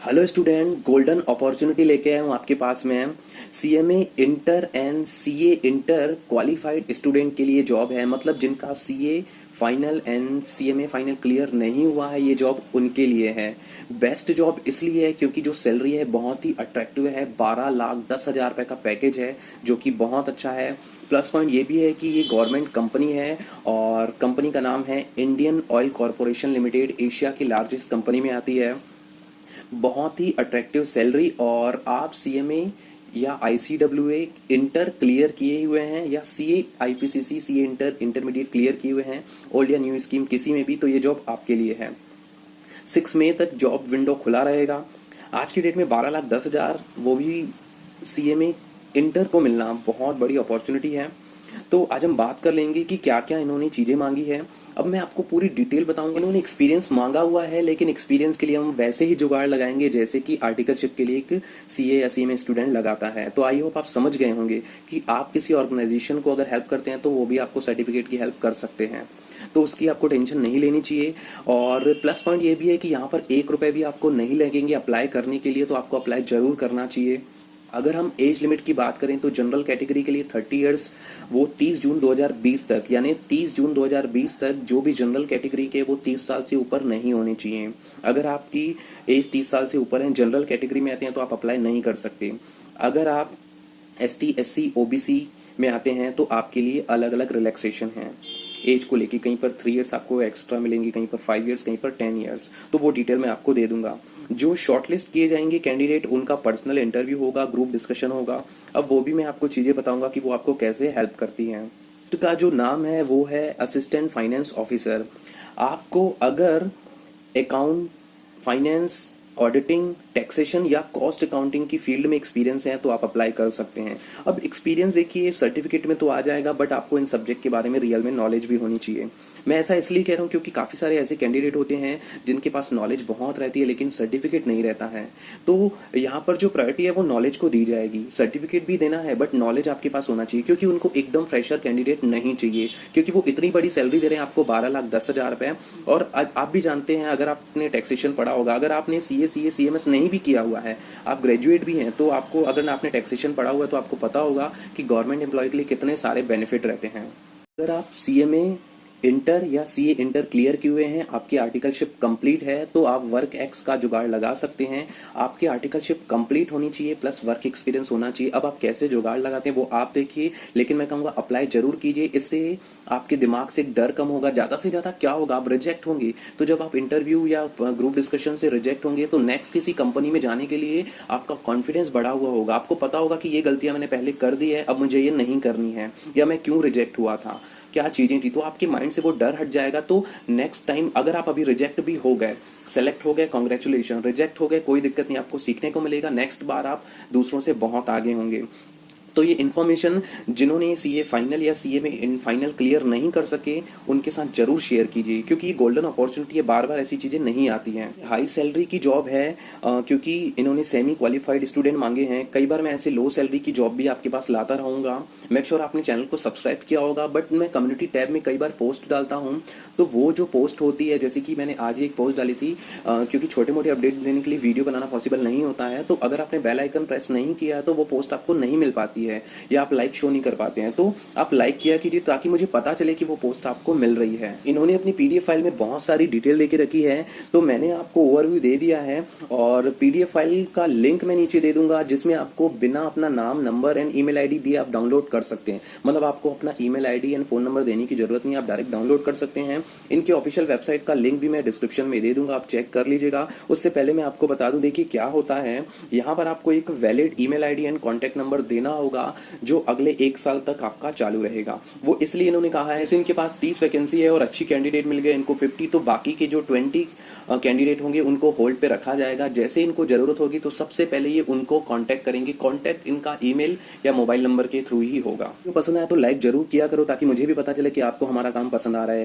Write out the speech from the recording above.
Hello student, golden opportunity लेके आया हूँ आपके पास में। CMA inter and CA inter qualified student के लिए जॉब है। मतलब जिनका CA final and CMA final clear नहीं हुआ है, ये जॉब उनके लिए है। बेस्ट जॉब इसलिए है क्योंकि जो सैलरी है बहुत ही अट्रैक्टिव है। 12,10,000 रुपए का पैकेज है जो कि बहुत अच्छा है। प्लस पॉइंट ये भी है कि ये गवर्नमेंट कंपनी है और कंपनी का नाम है Indian oil corporation limited. Asia की लार्जेस्ट कंपनी में आती है। बहुत ही अट्रैक्टिव सैलरी। और आप सीएमए या आईसीडब्ल्यूए इंटर क्लियर किए हुए हैं या CA IPCC CA inter intermediate clear किए हुए हैं, ओल्ड या न्यू स्कीम किसी में भी, तो ये जॉब आपके लिए है। 6 मई तक जॉब विंडो खुला रहेगा। आज की डेट में 12,10,000, वो भी सीएमए इंटर को मिलना बहुत बड़ी अपॉर्चुनिटी है। तो आज हम बात कर लेंगे कि क्या क्या इन्होंने चीजें मांगी है। अब मैं आपको पूरी डिटेल बताऊंगा। इन्होंने एक्सपीरियंस मांगा हुआ है, लेकिन एक्सपीरियंस के लिए हम वैसे ही जुगाड़ लगाएंगे जैसे कि आर्टिकलशिप के लिए एक सीए या सीएमए स्टूडेंट लगाता है। तो आई होप आप समझ गए होंगे कि आप किसी ऑर्गेनाइजेशन को अगर हेल्प करते हैं तो वो भी आपको सर्टिफिकेट की हेल्प कर सकते हैं। तो उसकी आपको टेंशन नहीं लेनी चाहिए। और प्लस पॉइंट ये भी है कि यहाँ पर 1 रुपए भी आपको नहीं लगेंगे अप्लाई करने के लिए, तो आपको अप्लाई जरूर करना चाहिए। अगर हम एज लिमिट की बात करें तो जनरल कैटेगरी के लिए 30 इयर्स, वो 30 जून 2020 तक, यानी 30 जून 2020 तक जो भी जनरल कैटेगरी के वो 30 साल से ऊपर नहीं होने चाहिए। अगर आपकी एज 30 साल से ऊपर है, जनरल कैटेगरी में आते हैं, तो आप अप्लाई नहीं कर सकते। अगर आप एसटी एससी ओबीसी में आते हैं तो आपके लिए अलग अलग रिलैक्सेशन है एज को लेके। कहीं पर 3 इयर्स आपको एक्स्ट्रा मिलेंगे, कहीं पर 5 इयर्स, कहीं पर 10 इयर्स। तो वो डिटेल में आपको दे दूंगा। जो शॉर्टलिस्ट किए जाएंगे कैंडिडेट, उनका पर्सनल इंटरव्यू होगा, ग्रुप डिस्कशन होगा। अब वो भी मैं आपको चीजें बताऊंगा कि वो आपको कैसे हेल्प करती हैं। तो का जो नाम है वो है असिस्टेंट फाइनेंस ऑफिसर। आपको अगर अकाउंट, फाइनेंस, ऑडिटिंग, टैक्सेशन या कॉस्ट अकाउंटिंग की फील्ड में एक्सपीरियंस है तो आप अप्लाई कर सकते हैं। अब एक्सपीरियंस देखिए सर्टिफिकेट में तो आ जाएगा, बट आपको इन सब्जेक्ट के बारे में रियल में नॉलेज भी होनी चाहिए। मैं ऐसा इसलिए कह रहा हूं क्योंकि काफी सारे ऐसे कैंडिडेट होते हैं जिनके पास नॉलेज बहुत रहती है लेकिन सर्टिफिकेट नहीं रहता है। तो यहाँ पर जो प्रायोरिटी है वो नॉलेज को दी जाएगी। सर्टिफिकेट भी देना है बट नॉलेज आपके पास होना चाहिए, क्योंकि उनको एकदम फ्रेशर कैंडिडेट नहीं चाहिए, क्योंकि वो इतनी बड़ी सैलरी दे रहे हैं आपको 12,10,000 रुपए। और आप भी जानते हैं, अगर आपने टैक्सेशन पढ़ा होगा, अगर आपने सीए सीए सीएमएस नहीं भी किया हुआ है, आप ग्रेजुएट भी हैं, तो आपको, अगर आपने टैक्सेशन पढ़ा हुआ है तो आपको पता होगा कि गवर्नमेंट एम्प्लॉय के लिए कितने सारे बेनिफिट रहते हैं। अगर आप सीएमए इंटर या सीए इंटर क्लियर किए हुए हैं, आपकी आर्टिकलशिप कंप्लीट है, तो आप वर्क एक्स का जुगाड़ लगा सकते हैं। आपकी आर्टिकलशिप कंप्लीट होनी चाहिए प्लस वर्क एक्सपीरियंस होना चाहिए। अब आप कैसे जुगाड़ लगाते हैं वो आप देखिए, लेकिन मैं कहूंगा अप्लाई जरूर कीजिए। इससे आपके दिमाग से डर कम होगा। ज्यादा से ज्यादा क्या होगा, आप रिजेक्ट होंगे, तो जब आप इंटरव्यू या ग्रुप डिस्कशन से रिजेक्ट होंगे तो नेक्स्ट किसी कंपनी में जाने के लिए आपका कॉन्फिडेंस बढ़ा हुआ होगा। आपको पता होगा कि ये गलतियां मैंने पहले कर दी है, अब मुझे ये नहीं करनी है, या मैं क्यों रिजेक्ट हुआ था, क्या चीजें थी। तो आपके माइंड से वो डर हट जाएगा। तो नेक्स्ट टाइम अगर आप अभी रिजेक्ट भी हो गए, सेलेक्ट हो गए, कॉन्ग्रेचुलेशन, रिजेक्ट हो गए, कोई दिक्कत नहीं, आपको सीखने को मिलेगा। नेक्स्ट बार आप दूसरों से बहुत आगे होंगे। तो ये इन्फॉर्मेशन जिन्होंने सीए फाइनल या सीए में इन फाइनल क्लियर नहीं कर सके, उनके साथ जरूर शेयर कीजिए, क्योंकि ये गोल्डन अपॉर्चुनिटी है, बार बार ऐसी चीजें नहीं आती हैं। हाई सैलरी की जॉब है, क्योंकि इन्होंने सेमी क्वालिफाइड स्टूडेंट मांगे हैं। कई बार मैं ऐसे लो सैलरी की जॉब भी आपके पास लाता रहूंगा। मेक श्योर आपने चैनल को सब्सक्राइब किया होगा। बट मैं कम्युनिटी टैब में कई बार पोस्ट डालता हूँ, तो वो जो पोस्ट होती है, जैसे कि मैंने आज ही एक पोस्ट डाली थी, क्योंकि छोटे मोटे अपडेट देने के लिए वीडियो बनाना पॉसिबल नहीं होता है, तो अगर आपने बेल आइकन प्रेस नहीं किया तो वो पोस्ट आपको नहीं मिल पाती है, या आप लाइक शो नहीं कर पाते हैं। तो आप लाइक किया कीजिए ताकि मुझे पता चले कि वो पोस्ट आपको मिल रही है। इन्होंने अपनी पीडीएफ फाइल में बहुत सारी डिटेल देके रखी है, तो मैंने आपको ओवरव्यू दे दिया है। और पीडीएफ फाइल का लिंक मैं नीचे दे दूंगा, जिसमें आपको बिना अपना नाम, नंबर एंड ईमेल आईडी दिए आप डाउनलोड कर सकते हैं। मतलब आपको अपना email ID and phone number देने की जरूरत नहीं, आप डायरेक्ट डाउनलोड कर सकते हैं। इनके ऑफिशियल वेबसाइट का लिंक भी मैं डिस्क्रिप्शन में दे दूंगा, आप चेक कर लीजिएगा। उससे पहले मैं आपको बता दूं, देखिए क्या होता है, यहाँ पर आपको एक valid email ID and contact number देना होगा, जो अगले 1 साल तक आपका चालू रहेगा। वो इसलिए इन्होंने कहा है, इनके पास 30 वैकेंसी है और अच्छी कैंडिडेट मिल गए इनको 50, तो बाकी के जो 20 कैंडिडेट होंगे उनको होल्ड पे रखा जाएगा। जैसे इनको जरूरत होगी तो सबसे पहले ये उनको कांटेक्ट करेंगे। कांटेक्ट इनका ईमेल या मोबाइल नंबर के थ्रू ही होगा। जो पसंद आया तो लाइक जरूर किया करो, ताकि मुझे भी पता चले कि आपको हमारा काम पसंद आ रहा है।